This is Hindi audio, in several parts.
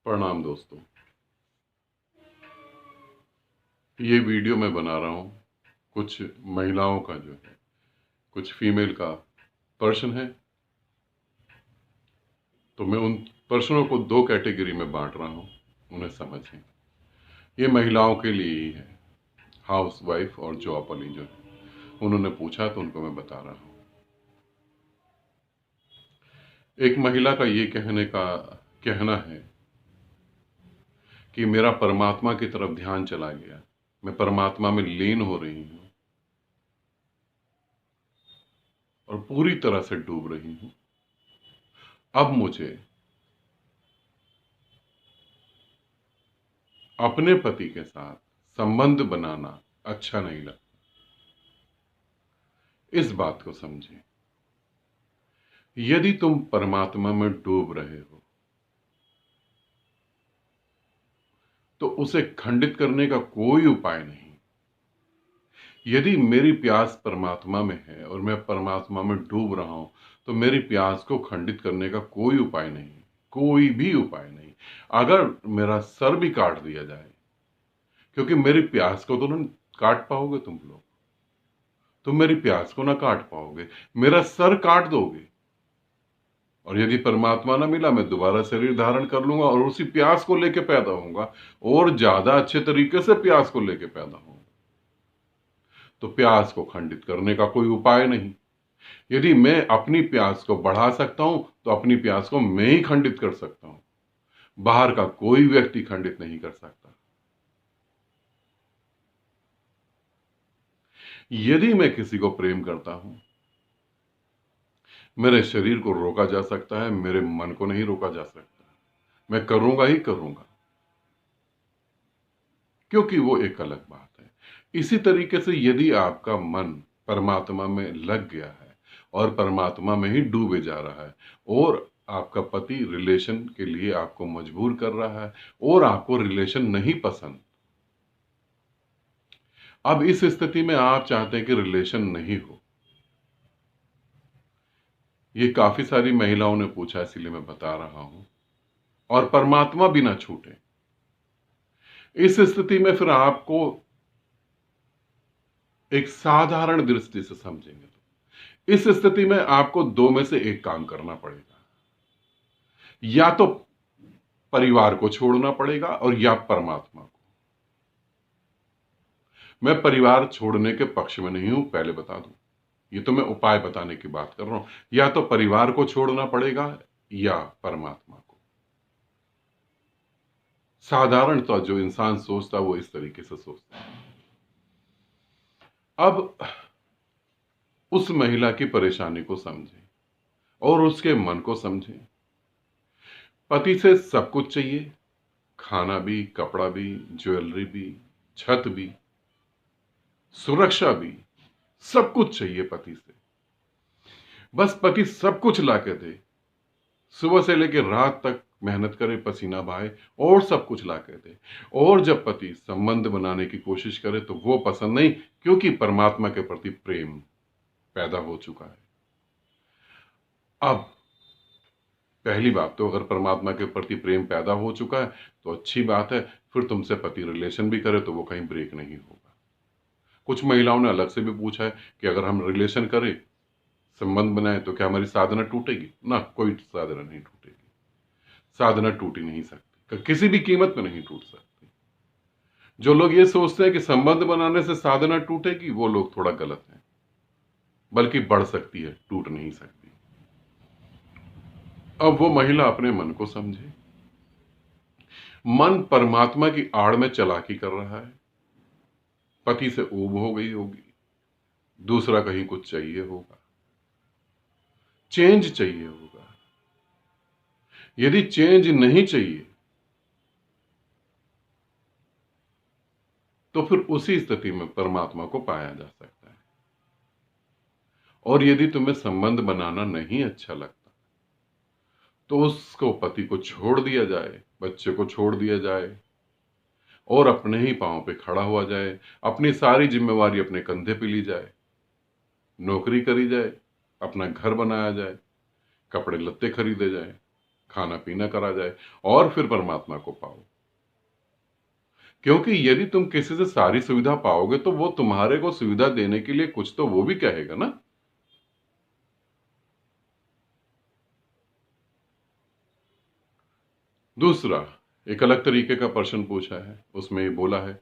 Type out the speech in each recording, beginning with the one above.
प्रणाम दोस्तों। ये वीडियो मैं बना रहा हूँ कुछ महिलाओं का जो है, कुछ फीमेल का पर्सन है, तो मैं उन पर्सनों को दो कैटेगरी में बांट रहा हूँ, उन्हें समझें। ये महिलाओं के लिए ही है, हाउस वाइफ और जॉब वाली जो है। उन्होंने पूछा तो उनको मैं बता रहा हूँ। एक महिला का ये कहना है कि मेरा परमात्मा की तरफ ध्यान चला गया, मैं परमात्मा में लीन हो रही हूँ और पूरी तरह से डूब रही हूँ। अब मुझे अपने पति के साथ संबंध बनाना अच्छा नहीं लगता। इस बात को समझें। यदि तुम परमात्मा में डूब रहे हो तो उसे खंडित करने का कोई उपाय नहीं। यदि मेरी प्यास परमात्मा में है और मैं परमात्मा में डूब रहा हूं तो मेरी प्यास को खंडित करने का कोई उपाय नहीं, कोई भी उपाय नहीं। अगर मेरा सर भी काट दिया जाए, क्योंकि मेरी प्यास को तो ना काट पाओगे तुम लोग, तुम मेरी प्यास को ना काट पाओगे, मेरा सर काट दोगे। और यदि परमात्मा ना मिला, मैं दोबारा शरीर धारण कर लूंगा और उसी प्यास को लेके पैदा होऊंगा और ज्यादा अच्छे तरीके से प्यास को लेके पैदा होऊंगा। तो प्यास को खंडित करने का कोई उपाय नहीं। यदि मैं अपनी प्यास को बढ़ा सकता हूं तो अपनी प्यास को मैं ही खंडित कर सकता हूं, बाहर का कोई व्यक्ति खंडित नहीं कर सकता। यदि मैं किसी को प्रेम करता हूं, मेरे शरीर को रोका जा सकता है, मेरे मन को नहीं रोका जा सकता। मैं करूंगा ही करूंगा, क्योंकि वो एक अलग बात है। इसी तरीके से यदि आपका मन परमात्मा में लग गया है और परमात्मा में ही डूबे जा रहा है और आपका पति रिलेशन के लिए आपको मजबूर कर रहा है और आपको रिलेशन नहीं पसंद, अब इस स्थिति में आप चाहते हैं कि रिलेशन नहीं हो। ये काफी सारी महिलाओं ने पूछा, इसलिए मैं बता रहा हूं। और परमात्मा भी ना छूटे। इस स्थिति में फिर आपको एक साधारण दृष्टि से समझेंगे तो इस स्थिति में आपको दो में से एक काम करना पड़ेगा। या तो परिवार को छोड़ना पड़ेगा और या परमात्मा को। मैं परिवार छोड़ने के पक्ष में नहीं हूं, पहले बता दूं। ये तो मैं उपाय बताने की बात कर रहा हूं। या तो परिवार को छोड़ना पड़ेगा या परमात्मा को। साधारणतः जो इंसान सोचता है वो इस तरीके से सोचता है। अब उस महिला की परेशानी को समझें और उसके मन को समझें। पति से सब कुछ चाहिए, खाना भी, कपड़ा भी, ज्वेलरी भी, छत भी, सुरक्षा भी, सब कुछ चाहिए पति से। बस पति सब कुछ लाके दे, सुबह से लेकर रात तक मेहनत करे, पसीना बहाए और सब कुछ लाके दे। और जब पति संबंध बनाने की कोशिश करे तो वो पसंद नहीं, क्योंकि परमात्मा के प्रति प्रेम पैदा हो चुका है। अब पहली बात तो, अगर परमात्मा के प्रति प्रेम पैदा हो चुका है तो अच्छी बात है, फिर तुमसे पति रिलेशन भी करे तो वो कहीं ब्रेक नहीं होगा। कुछ महिलाओं ने अलग से भी पूछा है कि अगर हम रिलेशन करें, संबंध बनाए, तो क्या हमारी साधना टूटेगी? ना, कोई साधना नहीं टूटेगी। साधना टूट ही नहीं सकती, किसी भी कीमत में नहीं टूट सकती। जो लोग ये सोचते हैं कि संबंध बनाने से साधना टूटेगी, वो लोग थोड़ा गलत हैं। बल्कि बढ़ सकती है, टूट नहीं सकती। अब वो महिला अपने मन को समझे। मन परमात्मा की आड़ में चालाकी कर रहा है। पति से ऊब हो गई होगी, दूसरा कहीं कुछ चाहिए होगा, चेंज चाहिए होगा। यदि चेंज नहीं चाहिए तो फिर उसी स्थिति में परमात्मा को पाया जा सकता है। और यदि तुम्हें संबंध बनाना नहीं अच्छा लगता तो उसको, पति को छोड़ दिया जाए, बच्चे को छोड़ दिया जाए और अपने ही पांव पे खड़ा हुआ जाए। अपनी सारी जिम्मेवारी अपने कंधे पे ली जाए, नौकरी करी जाए, अपना घर बनाया जाए, कपड़े लत्ते खरीदे जाए, खाना पीना करा जाए और फिर परमात्मा को पाओ। क्योंकि यदि तुम किसी से सारी सुविधा पाओगे तो वो तुम्हारे को सुविधा देने के लिए कुछ तो वो भी कहेगा ना। दूसरा, एक अलग तरीके का प्रश्न पूछा है, उसमें ये बोला है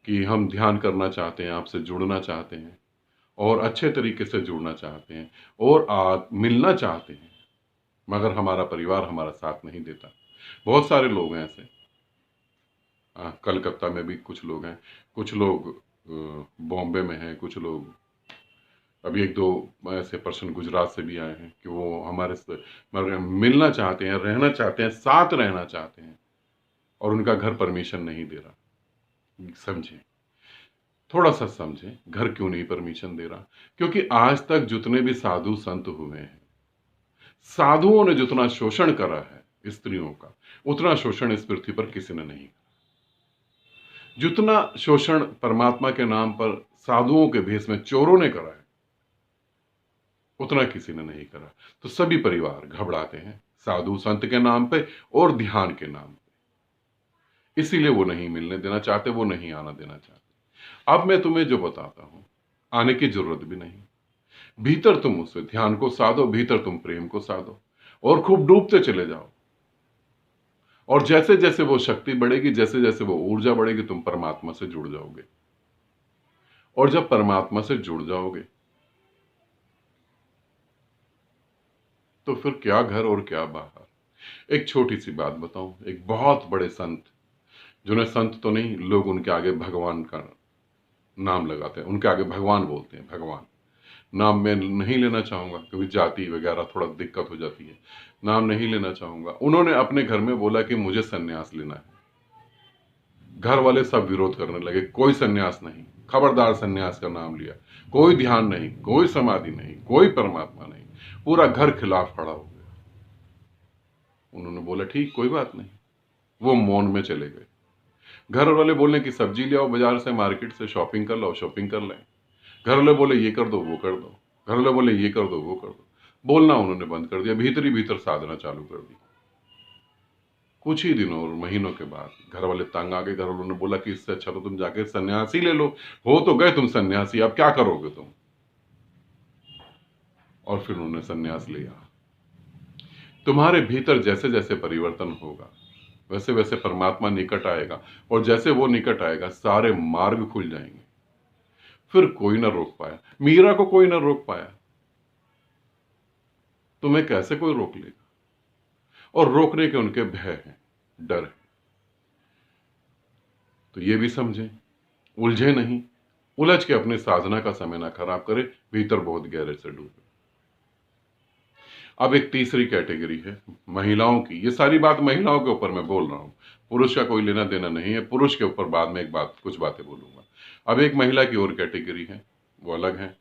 कि हम ध्यान करना चाहते हैं, आपसे जुड़ना चाहते हैं और अच्छे तरीके से जुड़ना चाहते हैं और मिलना चाहते हैं, मगर हमारा परिवार हमारा साथ नहीं देता। बहुत सारे लोग हैं ऐसे। कलकत्ता में भी कुछ लोग हैं, कुछ लोग बॉम्बे में हैं, कुछ लोग, अभी एक दो ऐसे पर्सन गुजरात से भी आए हैं कि वो हमारे से मगर मिलना चाहते हैं, रहना चाहते हैं, साथ रहना चाहते हैं और उनका घर परमिशन नहीं दे रहा। समझें, थोड़ा सा समझें, घर क्यों नहीं परमिशन दे रहा? क्योंकि आज तक जितने भी साधु संत हुए हैं, साधुओं ने जितना शोषण करा है स्त्रियों का, उतना शोषण इस पृथ्वी पर किसी ने नहीं। जितना शोषण परमात्मा के नाम पर साधुओं के भेष में चोरों ने करा है, उतना किसी ने नहीं करा। तो सभी परिवार घबराते हैं साधु संत के नाम पे और ध्यान के नाम पे, इसीलिए वो नहीं मिलने देना चाहते, वो नहीं आना देना चाहते। अब मैं तुम्हें जो बताता हूं, आने की जरूरत भी नहीं। भीतर तुम उसे ध्यान को साधो, भीतर तुम प्रेम को साधो और खूब डूबते चले जाओ। और जैसे जैसे वो शक्ति बढ़ेगी, जैसे जैसे वो ऊर्जा बढ़ेगी, तुम परमात्मा से जुड़ जाओगे। और जब परमात्मा से जुड़ जाओगे तो फिर क्या घर और क्या बाहर। एक छोटी सी बात बताऊं, एक बहुत बड़े संत, जिन्हें संत तो नहीं, लोग उनके आगे भगवान का नाम लगाते हैं, उनके आगे भगवान बोलते हैं। भगवान नाम मैं नहीं लेना चाहूंगा, क्योंकि जाति वगैरह थोड़ा दिक्कत हो जाती है, नाम नहीं लेना चाहूंगा। उन्होंने अपने घर में बोला कि मुझे सन्यास लेना है। घर वाले सब विरोध करने लगे, कोई सन्यास नहीं, खबरदार सन्यास का नाम लिया, कोई ध्यान नहीं, कोई समाधि नहीं, कोई परमात्मा नहीं। पूरा घर खिलाफ खड़ा हो गया। उन्होंने बोला ठीक, कोई बात नहीं। वो मौन में चले गए। घर वाले बोलने की सब्जी ले आओ बाजार से, मार्केट से शॉपिंग कर लो, शॉपिंग कर लें। घर वाले बोले ये कर दो, वो कर दो। घर वाले बोले ये कर दो, वो कर दो। बोलना उन्होंने बंद कर दिया, भीतर ही भीतर साधना चालू कर दी। कुछ ही दिनों और महीनों के बाद घर वाले तंग आ गए। घर वालों ने बोला कि इससे अच्छा तो तुम जाके सन्यासी ले लो, हो तो गए तुम सन्यासी, अब क्या करोगे तुम। और फिर उन्होंने सन्यास लिया। तुम्हारे भीतर जैसे जैसे परिवर्तन होगा, वैसे वैसे परमात्मा निकट आएगा, और जैसे वो निकट आएगा सारे मार्ग खुल जाएंगे। फिर कोई ना रोक पाया। मीरा को कोई ना रोक पाया, तुम्हें कैसे कोई रोक लेगा? और रोकने के उनके भय हैं, डर है। तो ये भी समझें, उलझे नहीं, उलझ के अपने साधना का समय ना खराब करे, भीतर बहुत गहरे से डूबे। अब एक तीसरी कैटेगरी है महिलाओं की। ये सारी बात महिलाओं के ऊपर मैं बोल रहा हूं, पुरुष का कोई लेना देना नहीं है। पुरुष के ऊपर बाद में कुछ बातें बोलूंगा। अब एक महिला की और कैटेगरी है, वो अलग है।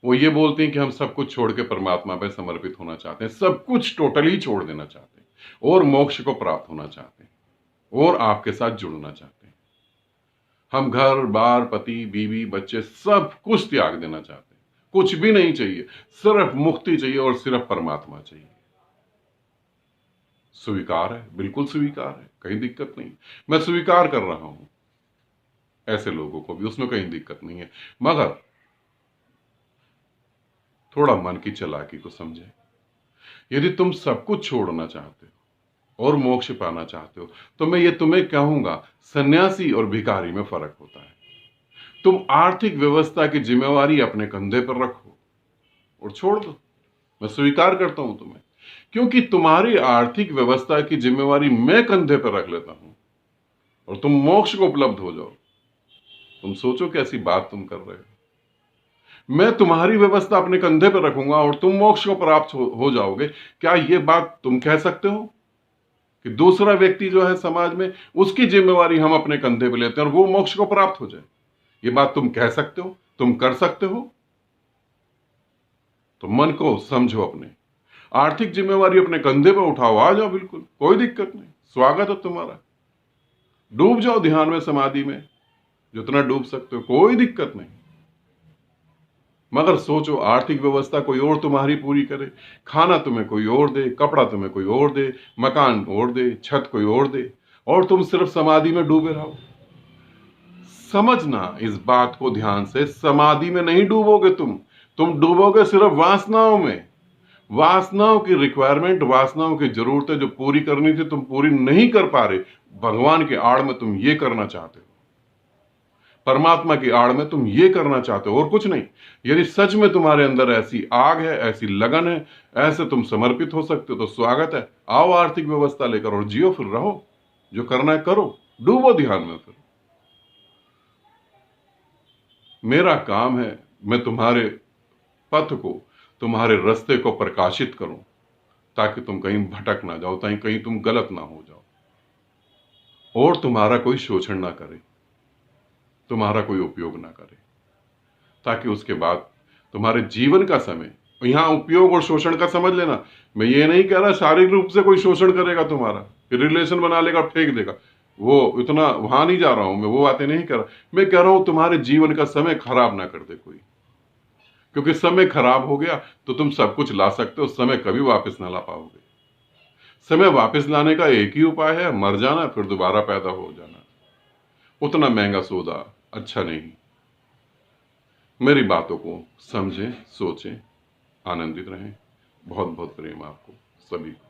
वो ये बोलती हैं कि हम सब कुछ छोड़ के परमात्मा पे समर्पित होना चाहते हैं, सब कुछ टोटली छोड़ देना चाहते हैं और मोक्ष को प्राप्त होना चाहते हैं और आपके साथ जुड़ना चाहते हैं। हम घर बार, पति बीवी बच्चे सब कुछ त्याग देना चाहते हैं, कुछ भी नहीं चाहिए, सिर्फ मुक्ति चाहिए और सिर्फ परमात्मा चाहिए। स्वीकार है, बिल्कुल स्वीकार है, कहीं दिक्कत नहीं। मैं स्वीकार कर रहा हूं ऐसे लोगों को भी, उसमें कहीं दिक्कत नहीं है। मगर थोड़ा मन की चालाकी को समझे। यदि तुम सब कुछ छोड़ना चाहते हो और मोक्ष पाना चाहते हो, तो मैं ये तुम्हें कहूंगा, सन्यासी और भिखारी में फर्क होता है। तुम आर्थिक व्यवस्था की जिम्मेवारी अपने कंधे पर रखो और छोड़ दो। मैं स्वीकार करता हूं तुम्हें, क्योंकि तुम्हारी आर्थिक व्यवस्था की जिम्मेवारी मैं कंधे पर रख लेता हूं और तुम मोक्ष को उपलब्ध हो जाओ। तुम सोचो कैसी बात तुम कर रहे हो। मैं तुम्हारी व्यवस्था अपने कंधे पर रखूंगा और तुम मोक्ष को प्राप्त हो जाओगे। क्या ये बात तुम कह सकते हो कि दूसरा व्यक्ति जो है समाज में, उसकी जिम्मेवारी हम अपने कंधे पर लेते हैं और वो मोक्ष को प्राप्त हो जाए? ये बात तुम कह सकते हो? तुम कर सकते हो? तो मन को समझो, अपने आर्थिक जिम्मेवारी अपने कंधे पर उठाओ, आ जाओ, बिल्कुल कोई दिक्कत नहीं, स्वागत है तुम्हारा। डूब जाओ ध्यान में, समाधि में, जितना डूब सकते हो, कोई दिक्कत नहीं। मगर सोचो, आर्थिक व्यवस्था कोई और तुम्हारी पूरी करे, खाना तुम्हें कोई और दे, कपड़ा तुम्हें कोई और दे, मकान और दे, छत कोई और दे, और तुम सिर्फ समाधि में डूबे रहो। समझना इस बात को ध्यान से, समाधि में नहीं डूबोगे तुम डूबोगे सिर्फ वासनाओं में। वासनाओं की रिक्वायरमेंट, वासनाओं की जरूरतें जो पूरी करनी थी तुम पूरी नहीं कर पा रहे, भगवान के आड़ में तुम ये करना चाहते हो, परमात्मा की आड़ में तुम ये करना चाहते हो और कुछ नहीं। यदि सच में तुम्हारे अंदर ऐसी आग है, ऐसी लगन है, ऐसे तुम समर्पित हो सकते हो, तो स्वागत है, आओ आर्थिक व्यवस्था लेकर और जियो, फिर रहो, जो करना है करो, डूबो ध्यान में। फिर मेरा काम है, मैं तुम्हारे पथ को, तुम्हारे रास्ते को प्रकाशित करूं, ताकि तुम कहीं भटक ना जाओ, ताकि कहीं तुम गलत ना हो जाओ, और तुम्हारा कोई शोषण ना करे, तुम्हारा कोई उपयोग ना करे, ताकि उसके बाद तुम्हारे जीवन का समय, यहां उपयोग और शोषण का समझ लेना, मैं ये नहीं कह रहा शारीरिक रूप से कोई शोषण करेगा तुम्हारा, फिर रिलेशन बना लेगा फेंक देगा, वो इतना वहां नहीं जा रहा हूं मैं, वो बातें नहीं कर रहा। मैं कह रहा हूं तुम्हारे जीवन का समय खराब ना कर दे कोई, क्योंकि समय खराब हो गया तो तुम सब कुछ ला सकते हो, समय कभी वापस ना ला पाओगे। समय वापस लाने का एक ही उपाय है, मर जाना, फिर दोबारा पैदा हो जाना। उतना महंगा सौदा अच्छा नहीं। मेरी बातों को समझें, सोचें, आनंदित रहें। बहुत बहुत प्रेम आपको सभी को।